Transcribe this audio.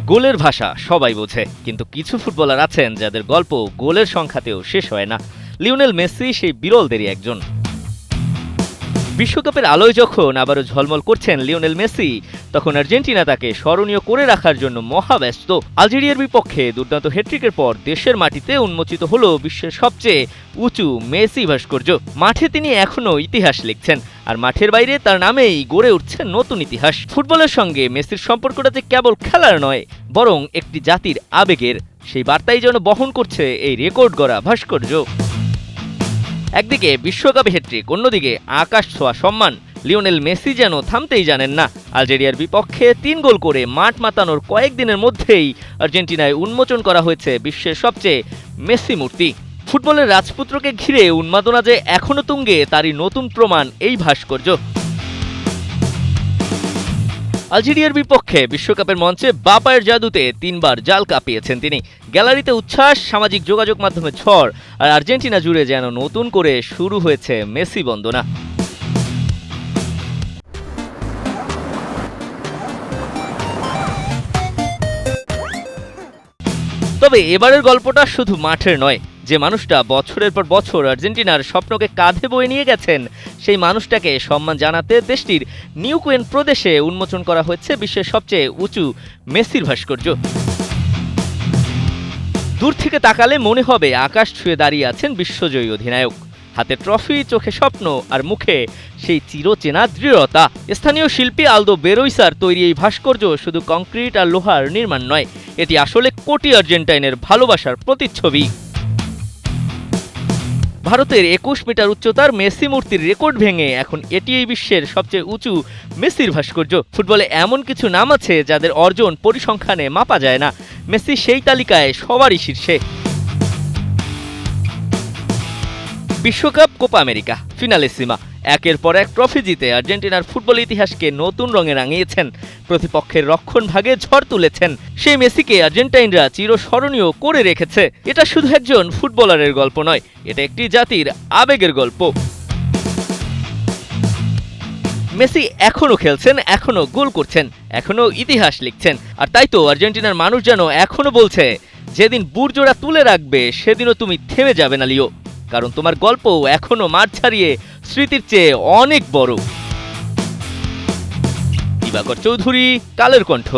গোলের ভাষা সবাই বোঝে, কিন্তু কিছু ফুটবলার আছেন যাদের গল্প গোলের সংখ্যাতেও শেষ হয় না। লিওনেল মেসি সেই বিরলদেরই একজন। বিশ্বকাপের আলোয় যখন আবারও ঝলমল করছেন লিওনেল মেসি, তখন আর্জেন্টিনা তাকে স্মরণীয় করে রাখার জন্য মহাব্যস্ত। আলজেরিয়ার বিপক্ষে দুর্দান্ত হ্যাট্রিকের পর দেশের মাটিতে উন্মোচিত হলো বিশ্বের সবচেয়ে উঁচু মেসি ভাস্কর্য। মাঠে তিনি এখনও ইতিহাস লিখছেন, আর মাঠের বাইরে তার নামেই গড়ে উঠছে নতুন ইতিহাস। ফুটবলের সঙ্গে মেসির সম্পর্কটা যে কেবল খেলার নয়, বরং একটি জাতির আবেগের, সেই বার্তাই যেন বহন করছে এই রেকর্ড গড়া ভাস্কর্য। একদিকে বিশ্বকাপে হ্যাট্রিক, অন্যদিকে আকাশ ছোঁয়া সম্মান। লিওনেল মেসি যেন থামতেই জানেন না। আলজেরিয়ার বিপক্ষে ৩ গোল করে মাঠ মাতানোর কয়েকদিনের মধ্যেই আর্জেন্টিনায় উন্মোচন করা হয়েছে বিশ্বের সবচেয়ে মেসি মূর্তি। ফুটবলের রাজপুত্রকে ঘিরে উন্মাদনা যে এখনো তুঙ্গে, তারই নতুন প্রমাণ এই ভাস্কর্য। আলজেরিয়ার বিপক্ষে বিশ্বকাপের মঞ্চে বাপায়ের জাদুতে ৩ বার জাল কাঁপিয়েছেন তিনি। গ্যালারিতে উচ্ছ্বাস, সামাজিক যোগাযোগ মাধ্যমে ঝড়, আর আর্জেন্টিনা জুড়ে যেন নতুন করে শুরু হয়েছে মেসি বন্দনা। তবে এবারের গল্পটা শুধু মাঠের নয়। যে মানুষটা বছরের পর বছর আর্জেন্টিনার স্বপ্নকে কাঁধে বয়ে নিয়ে গেছেন, সেই মানুষটাকে সম্মান জানাতে দেশটির নিউকুয়েন প্রদেশে উন্মোচন করা হয়েছে বিশ্বের সবচেয়ে উঁচু মেসির ভাস্কর্য। দূর থেকে তাকালে মনে হবে আকাশ ছুঁয়ে দাঁড়িয়ে আছেন বিশ্বজয়ী অধিনায়ক। হাতে ট্রফি, চোখে স্বপ্ন, আর মুখে সেই চিরচেনা দৃঢ়তা। স্থানীয় শিল্পী আলদো বেরোইসার তৈরি এই ভাস্কর্য শুধু কংক্রিট আর লোহার নির্মাণ নয়, এটি আসলে কোটি আর্জেন্টাইনের ভালোবাসার প্রতিচ্ছবি। ভারতের ২১ মিটার উচ্চতার মেসি মূর্তির রেকর্ড ভেঙে এখন এটি এই বিশ্বের সবচেয়ে উঁচু মেসির ভাস্কর্য। ফুটবলে এমন কিছু নাম আছে যাদের অর্জন পরিসংখ্যানে মাপা যায় না। মেসি সেই তালিকায় সবারই শীর্ষে। বিশ্বকাপ, কোপা আমেরিকা, ফিনালেসিমা, একের পর এক ট্রফি জিতে আর্জেন্টিনার ফুটবল ইতিহাসকে নতুন রঙে রাঙিয়েছেন। প্রতিপক্ষের রক্ষণ ভাগে ঝড় তুলেছেন। সেই মেসিকে আর্জেন্টাইনরা চিরস্মরণীয় করে রেখেছে। এটা শুধু একজন ফুটবলারের গল্প নয়, এটা একটি জাতির আবেগের গল্প। মেসি এখনো খেলছেন, এখনো গোল করছেন, এখনো ইতিহাস লিখছেন। আর তাই তো আর্জেন্টিনার মানুষ যেন এখনো বলছে, যেদিন বুটজোড়া তুলে রাখবে সেদিনও তুমি থেমে যাবে না লিও, কারণ তোমার গল্প এখনো মাঠ ছাড়িয়ে স্মৃতির চেয়ে অনেক বড়। দিবাকর চৌধুরী, কালের কণ্ঠ।